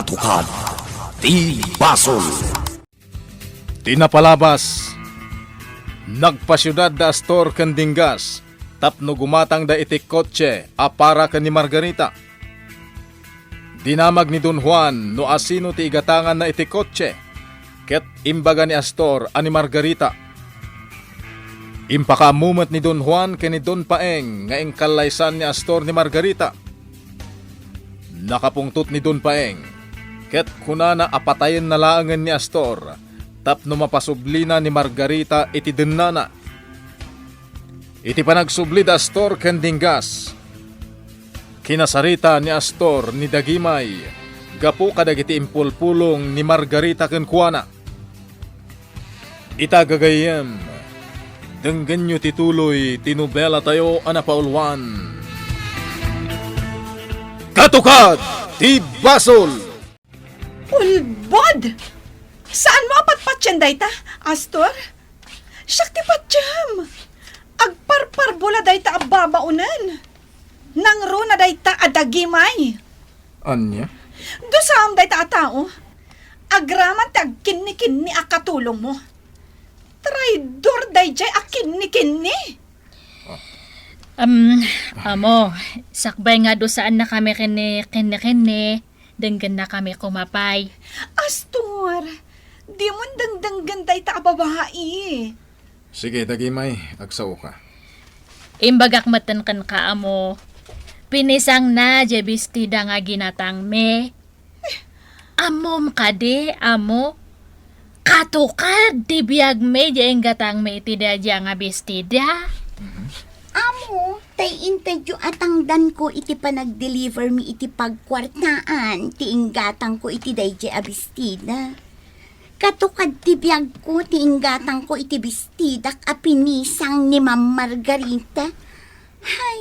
Katukad, di basol. Tinapalabas. Nagpasyudad da Astor Kandingas, tapno gumatang da itik kotse apara ka ni Margarita. Dinamag ni Don Juan no asino ti igatangan na itik kotse, ket imbaga ni Astor ani Margarita. Impakamumat ni Don Juan ken ni Don Paeng nga ingkalaysan ni Astor ni Margarita. Nakapungtot ni Don Paeng, ket kunana apatayen na laangan ni Astor, tapno mapasublina ni Margarita iti dennana. Iti panagsubli da Astor ken Dingas, kinasarita ni Astor ni Dagimay, gapu kadagiti impulpulong ni Margarita ken kuana. Itagagayem, denggan nyo tituloy tinubela tayo anapaulwan. Katukad, ti basol! Ulbod! Saan mo apatpatyan dayta, Astor? Siyak ti patyam! Agparparbula dayta ababaunan! Nangro na dayta adagimay! Anya? Dusam dayta a tao! Agraman ti agkinni-kinni akatulong mo! Traidor dayjay akinni-kinni! Amo, sakbay nga do saan na kami kini, denggan na kami kumapay. Astor! Di mo dangdanggan dayta ababae! Sige, Dagimay, agsaw ka. Imbagak matan kan ka amo, pinisang na jebistida nga ginatang me. Amom kade, amo, katukad di biyag me jeng gatang me itida nga bestida. Amo, tay interview atang dan ko iti panag-deliver mi iti pagkwartaan, ti inggatang ko iti dayjay abistida. Katukad ti biyag ko, ti inggatang ko iti bistidak a pinisang ni Ma'am Margarita. Hay,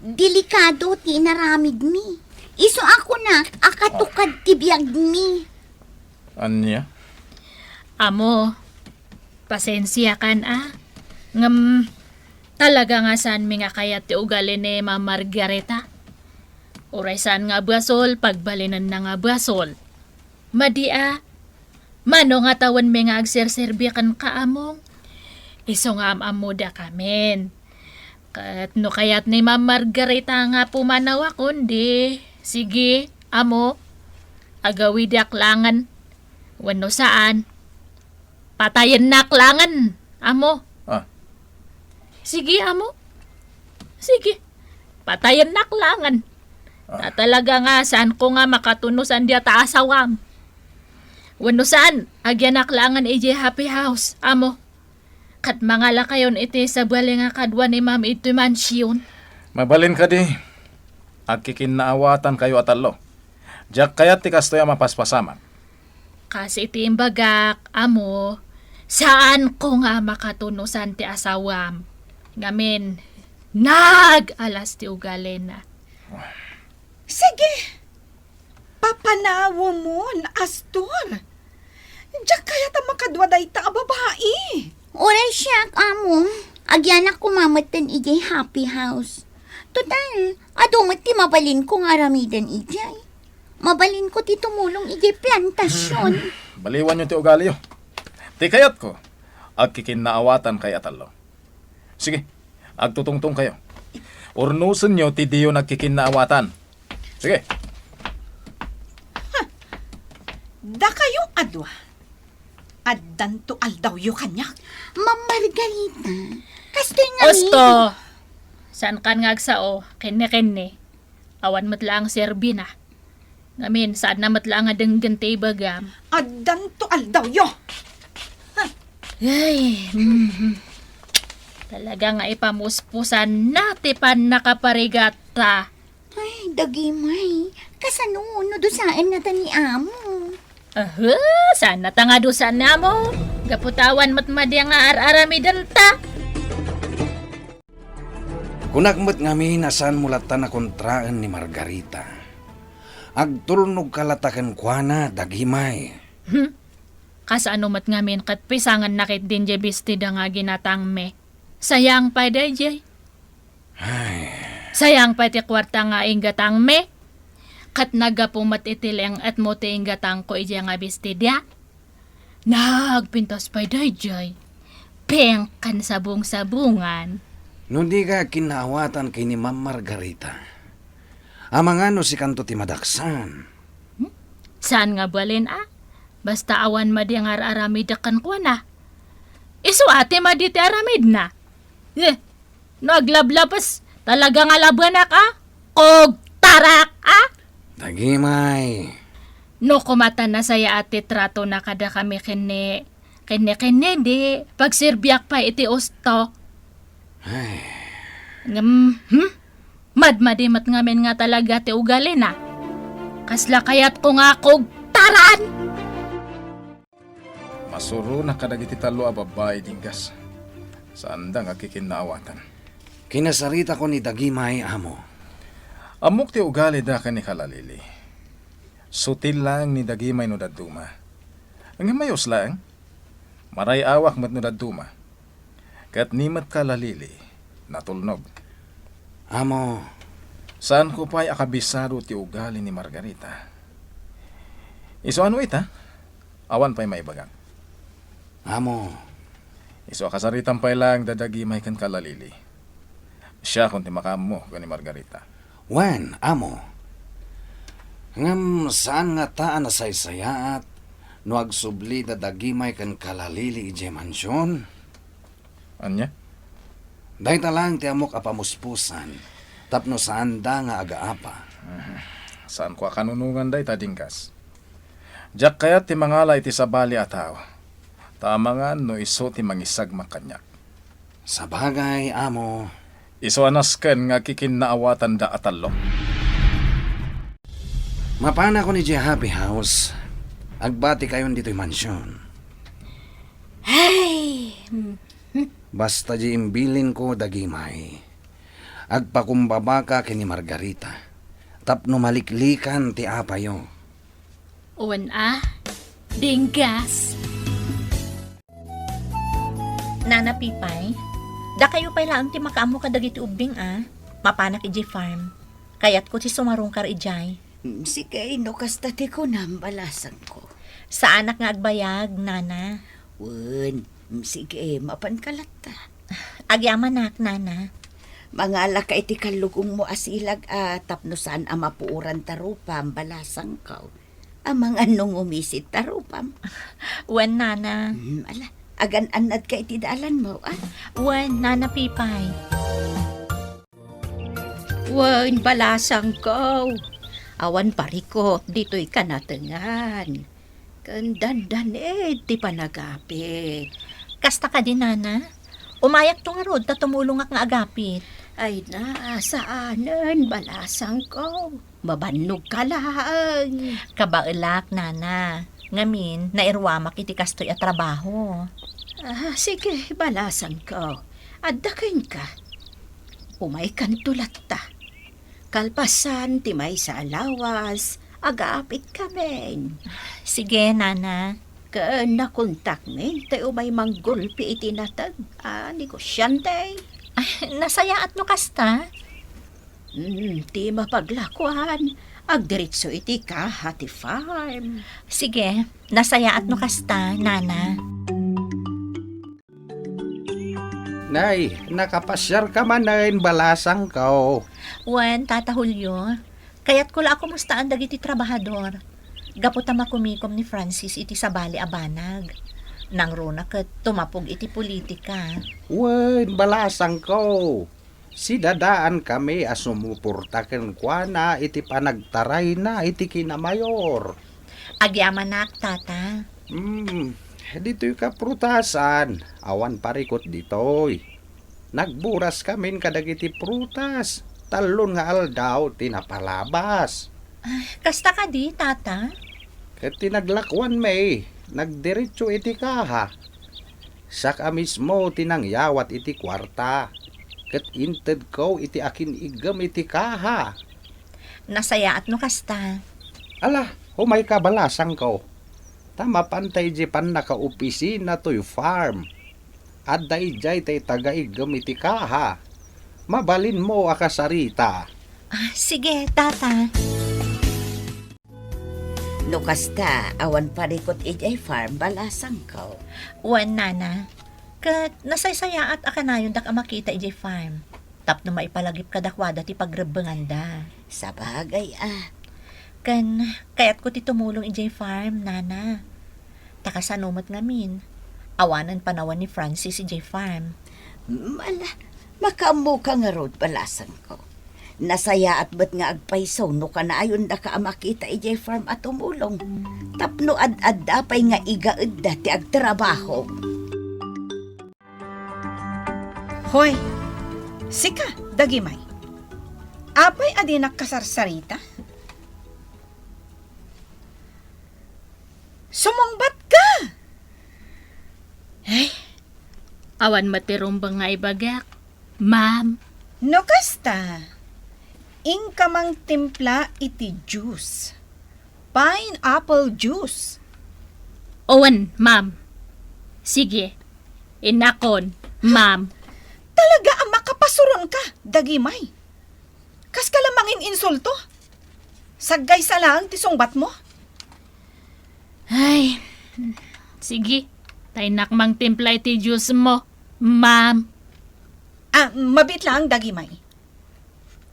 delikado ti naramid mi. Iso ako na, akatukad ti biyag mi. Anya? Amo, pasensya kan ngam talaga nga saan mi nga kaya ti ugali ni Ma'am Margarita. Uray saan nga basol, pagbalinan na nga basol. Madia, mano nga tawan mi nga agserserbikan ka among. Iso nga amo da kamen. Kat no kayat ni Ma'am Margarita nga pumanawa kundi. Sige, amo, agawidak langan. Wano saan? Patayin na klangan, amo. Sige, amo. Sige. Patayan na klangan. Na talaga nga, saan ko nga makatunusan diya taasawam. Wano saan, agyan na klangan iji happy house, amo. Kat mga lakayon iti sa bali nga kadwa ni Ma'am iti mansyon. Mabalin ka di. Agkikinnaawatan kayo atalo. Diyak kayat ti kastoya mapaspasama. Kasi iti imbagak, amo, saan ko nga makatunusan ti asawam. Ngamin, nag-alas ti ugali na. Sige! Papanawo mo, Astor! Diyak kaya ta makadwa dayta a babae! Oray siya, amo. Agyanak kumamatan ijay happy house. Total, adumat ti mabalin ko nga ramidan ijay. Mabalin ko ti tumulong ijay plantasyon. Baliwan nyo ti ugali yo. Ti kayat ko, agkikinnaawatan kay atalo. Sige, agtutungtong kayo. Urnusan nyo ti diyo nagkikinnaawatan. Sige. Da kayo adwa. Addan to aldaw yu kanyak. Ma'am Margarita, kastoy nga Osto! Saan kan nga agsao, kenne-kenne. Awan matla ang serbina. Ngamin, saan na matla nga denggan ti bagam. Addan to aldaw yu. Ay, talaga nga ipamuspusan natipan nakaparigata. Ay, dagimay. Kasano, nudusaan na ta ni amo. Sana tanga dusan na mo. Gaputawan matmadya nga ar-aramidan ta. Kunakmat ngami nasan mulatan na kontraan ni Margarita. Agturnog kalatakan kuana, Dagimay. Kasano mat ngamin kat pisangan nakit din jay bestida nga ginatang me. Sayang pa day jay. Sayang pa ti kwarta nga ingatang me. kat nagapumat itiling at mo gatang ko ija nga bestidya. Nagpintas pa'y dayjay. Pengkan sabong-sabungan. No di ka kinawatan kay ni Ma'am Margarita. Amang ano si kanto ti madaksan. Saan nga balin Basta awan madi ang aramid kan ko na. Isu ate madi ti aramid na. Naglablapas talaga nga labanak Kog tarak Dagimay. No kumata na saya ate trato na kada kami kene di pagsirbyak pa iti usto. Ay, Madmadimat ngamin nga talaga ti ugali na. Kasla kayat ko nga kog taran. Masuro na kadagiti talo a babae dinggas. Saan da nga kikinawatan. kinasarita ko ni Dagimay, amo. Amok ti ugali da ka ni kalalili. Sutil lang ni Dagimay no daduma. Ang mayos lang. Maray awak mat no daduma. Kat nimat kalalili, natulnog. Amo, Saan ko pa'y akabisado ti ugali ni Margarita? Iso ano ita? Awan pa'y maibagang. amo, Iso akasaritan pa'y lang dadagimay kan kalalili. Siya kung ti makamo ka ni Margarita. wan, amo. Ngam saan nga taan na saysayaat no agsubli da Dagimay kan kalalili ije mansyon? Anya? Dahi talang ti amok apamuspusan. Tapno saan da nga agaapa. Saan ko kanunungan day tadingkas? Diyak kaya ti mangalay ti sabali ataw. Tamangan no iso ti mangisag makanyak. Sa bagay, amo, Iso anasken nga kikinnaawatan da atalo. mapana ko ni J. Happy House. Agbati kayon dito'y mansyon. Ay, Basta di imbilin ko Dagimay. Agpakumbaba ka kini Margarita. Tapno maliklikan ti apayo. Uwan dinggas. Nana Pipay, da kayo pa'y laang ti makaamo ka dagiti ubing mapanak iji farm. Kayat ko ti sumarong kar ijay. sige, no kastati ko nambalasan ko. Sa anak nga agbayag, nana. Wen, sige, mapankalata. Agyaman nak, nana. Mga alaka iti kalugong mo asilag tapno saan amapuuran tarupam balasang kaw. Amang anong umisit tarupam. Wen, nana. Ala, agan-anad ka iti daalan mo Wen, nana Pipay. Wan, balasang ko. Awan parikot, dito'y kanatengan. Kandandan ti panagapit. Kasta ka din, nana. Umayak to nga rod, tumulong nga agapit. Ay na, saanan, balasang ko. Mabanog ka lang. Kabailak, nana. Ngamin, nairwamak iti kastoy at trabaho. Sige, balasang ko. Addakin ka. Umay kan tulat ta. Kalpasan, timay sa alawas, agaapit kami. Sige, nana. Kaan na kontak men, tayo may manggulpi itinatag. Negosyante. Nasayaat no kasta. Ti mapaglakuan. Agdiritso iti ka, hati farm. Sige, nasayaat no kasta, nana. Nay, nakapasyar ka man na rin balasang kao. Wen, Tata Julio, kayat ko la ako mustaan dagiti trabahador. Gaputa makumikom ni Francis iti sabali abanag. Nang runa ket tumapog iti politika. Wen, balasang ko. Si dadaan kami asumupurtaken kwa na iti panagtaray na iti kinamayor. Agyaman nak, Tata. Dito'y kaprutasan. Awan parikot dito'y. Nagburas kamin kadagiti prutas. Talon nga aldaw tinapalabas. Kasta ka di, Tata? Ket tinaglakwan may. Nagdiretso iti kaha. Saka mismo tinangyawat iti kwarta. Ket inted ko iti akin igam iti kaha. Nasayaat no kasta. Ala, humay ka balasang ko. Tama pantay di pan naka-opisina to'y farm. At dahi tay taga-igam iti kaha. Mabalin mo akasarita. Sige, Tata. No kasta, awan parikot ijay farm balasang ko. Wan nana. Kat nasaysaya at akanayon dak makita ijay farm. Tapno maipalagip kadakwada ti pagrebenganda. Sa bagay Kan kayat ko ti tumulong ijay farm, nana. Takasanumat ngamin. Awanan panawan ni Francis ijay farm. Mala, makamu ka nga road balasang ko. Nasaya at ba't nga agpaisaw no ka na ayon da ka makita ijay farm at tumulong. Tapno ad dapay nga igaed da ti agtrabaho. Hoy, sika, dagimay. Apay adi nakasarsarita? Sumangbat ka! Awan matirumbang nga ibagak. Ma'am, No kasta, ingka mang timpla iti juice. Pineapple juice. owan, ma'am. Sige, inakon, ma'am. Talaga ang makapasuron ka, dagimay. Kas ka lamangin insulto. Saggay sa lang ti sungbat mo. Ay, sige. Tainak mang timpla iti juice mo, ma'am. Mabit lang, dagimay.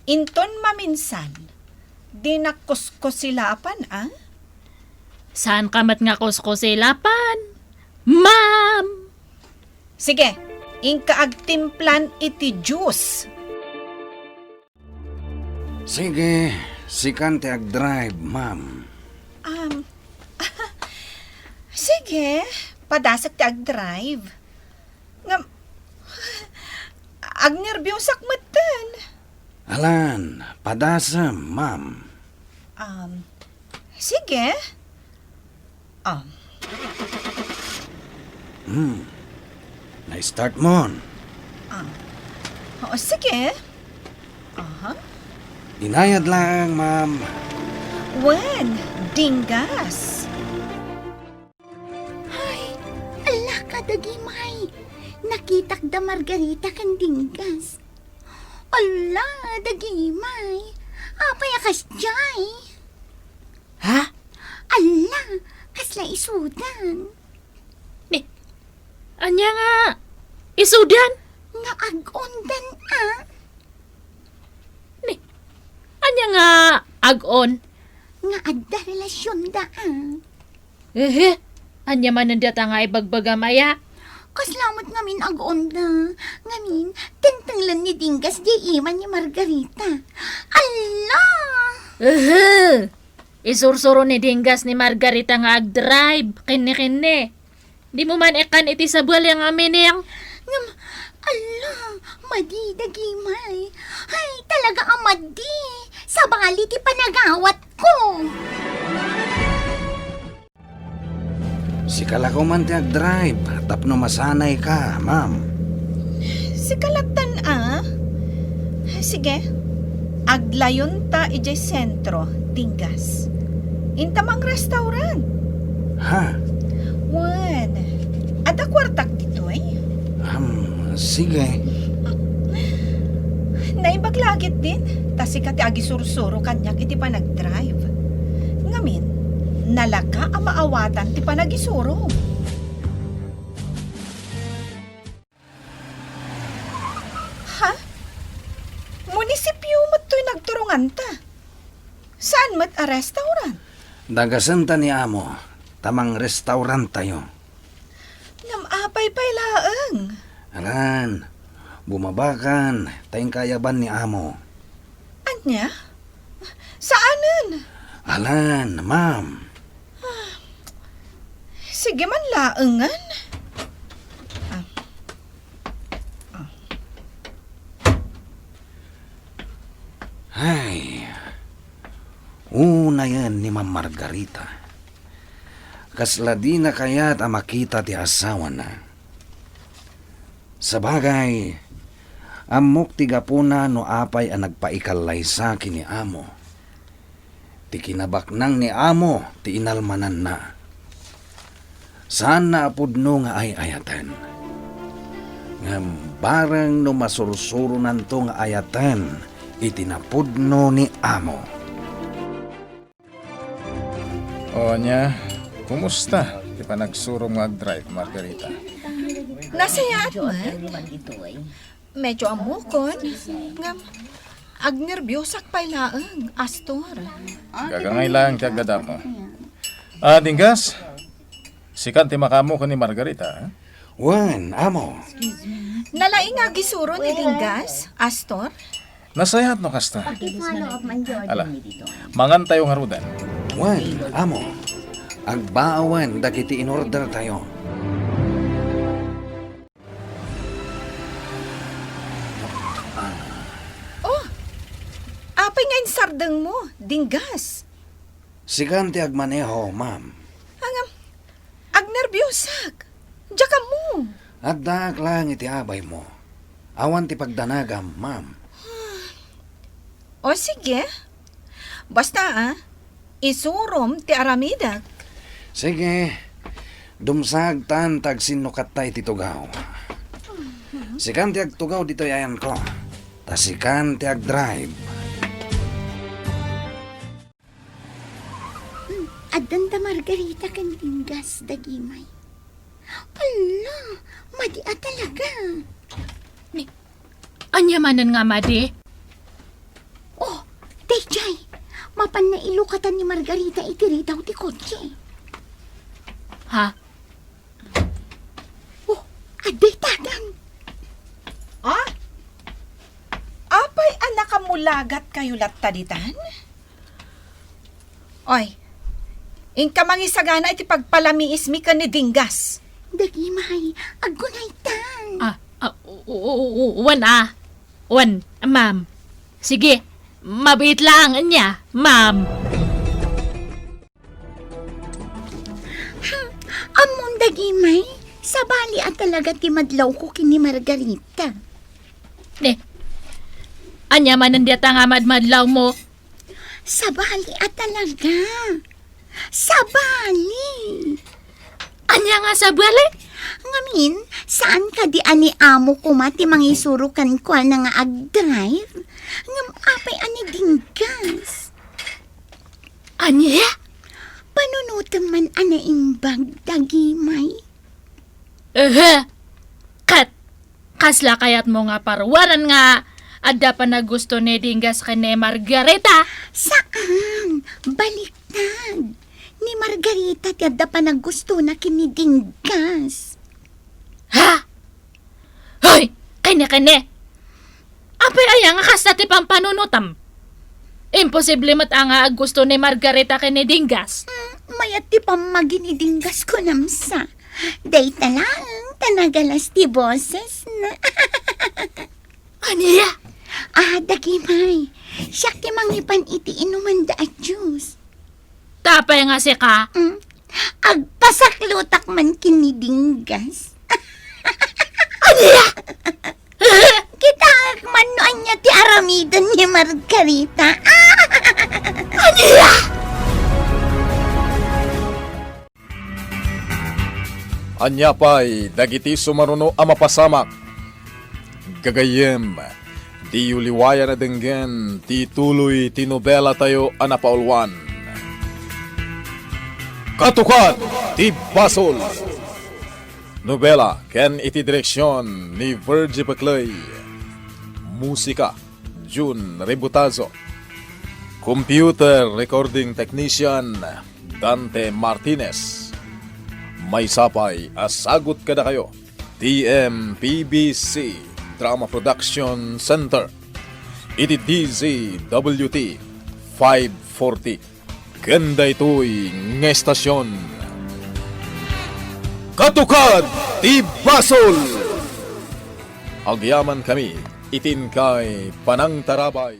Inton maminsan, di nakuskusilapan, Saan ka mat nga kuskusilapan? Ma'am! Sige, ingka agtimplan iti juice. Sige, sikan ti ag-drive, ma'am. Sige, padasak ti ag-drive. Ngam, agnerbyusak matan. Alan, padasam, ma'am. Sige. Na-start mo. Oo, sige. Inayad lang, ma'am. When? Dingas. Ala ka dagimay. Nakitak da Margarita kan dinggas. Ala dagimay. Apay akas jay. Ha? Ala, kasla isudan. Anya nga, isudan? Nga agondan Anya nga, agon? Nga adda relasyon da Anya man nandata nga ibagbagamaya? Kaslamot ngamin agonda. Ngamin, tentanglan ni Dingas di iman ni Margarita. Ala! Isursuro ni Dingas ni Margarita nga ag-drive. Kini-kini. Di mo man ikan iti sabwal yung amin yang. Ala, madi dagimay. Ay, talaga ang madi. Sa bali ti panagawat ko. Sikala ko man ti ag-drive. Tapno masanay ka, ma'am. Si kalatan Sige. Aglayon ta ijay sentro, Dingas. Intamang restaurant. Ha? Wan. Ada kwartak dito Sige. Naibaglagit din. Tasi ka ti agisursuro kanyak iti pa nag-drive. Ngamin, nalaka ang maawatan ti pa nagisuro. Ha? Munisipyo mo to'y nagturungan ta. Saan mat a restaurant? Dagasanta ni amo. Tamang restaurant tayo. Namapay pay laeng. Alan, bumabakan. Tayong kayaban ni amo. Anya? Saanan? Alan, ma'am. Sige man laengan. Ay, una yan ni Ma'am Margarita. Kasla di na kaya't makita ti asawa na. Sabagay, amok ti gapuna no apay ang nagpaikalay sa akin ni amo. Ti kinabaknang ni amo ti inalmanan na. Saan na apudno nga ay ayatan? Nga barang no masursuro nanto nga ayatan, itinapudno ni amo. O niya, kumusta? Di pa nagsurong mag-drive, Margarita. Nasayat man. Medyo amukon. Ngam, agnerbiyosak pa ilaang, Astor. Gagangay lang tiagdada mo. Dinggas, sikan ti makamo ko ni Margarita. Ha? Wan, amo. Nalaing nga gisuro ni Dingas, Astor. Nasayat no kasta. Follow up man yun. Ala, mangan tayo nga rudan. Wan, amo. Agbaawan dagiti in order tayo. Apay nga yung sardang mo, Dingas. Sigan ti agmaneho, ma'am. Hangam, agnerbiyosak. Diyan mo. Addak lang iti abay mo. Awan ti pagdanagam, ma'am. O sige. Basta isurom ti aramidak. Sige, dumsag tan tag sinukatay ti tugaw. Sikan ti agtugaw dito yayan ko. Tasikan ti agdrive. Adanda Margarita kan Dingas dagimay. Pala, madia talaga. Anyamanan nga, Madi. Oh, Tejay, mapan na ilukatan ni Margarita itiri daw ti kotse. Ha? Oh, aday tadan. Apay anak kamulagat kayo lataditan? Oy, ingka mangisagana iti pagpalamiis mi ka ni Dingas. Dagimay, agunay tan. Wan, ma'am. Sige, mabait lang niya, ma'am. Amon dagimay, sabali at talaga ti madlaw ko kini Margarita. Anya man nandiya nga madmadlaw mo. Sabali at talaga. Sabali. Anya nga sa bali? Ngamin, saan ka di ani amo ko mati mangisurukan ko na nga ag-drive? Ngam apay ani Dingas. Anya? Panunutan man ana imbag dagimay. Kasla kayat mo nga parwaran nga adda pa na gusto ni Dingas kane Margarita. Saan? Baliktad. Ni Margarita ti adda pa naggusto na kini Dingas. Ha? Hoy! Kanya-kanya! Apay aya nga kasta ti pampanunutam. Imposible mat nga gusto ni Margarita kane Dingas. Mayat ti pamagi ni Dingas ko namsa. Day talang tanagalas ti boses na. Anya? Dagimay. Siyak ti mangipan iti inuman da at juice. Tapay nga si ka. Agpasaklutak man kini Dingas. Kita agmanuan niya ti aramidan ni Margarita. Anya pa'y dagiti sumaruno ang mapasamak. Gagayem, di uliwaya na denggen, ti tuloy ti nobela tayo anapaulwan. Katukan, ti Basol. Nobela, ken iti direksyon ni Virgie Baclay. Musika, June Rebutazo. Computer recording technician, Dante Martinez. May sapay, asagot kada kayo. TMPBC Drama Production Center. Iti DZWT 540. Ganda ito'y ng estasyon. Katukad ti Basol! Agyaman kami, itin kay Panang Tarabay.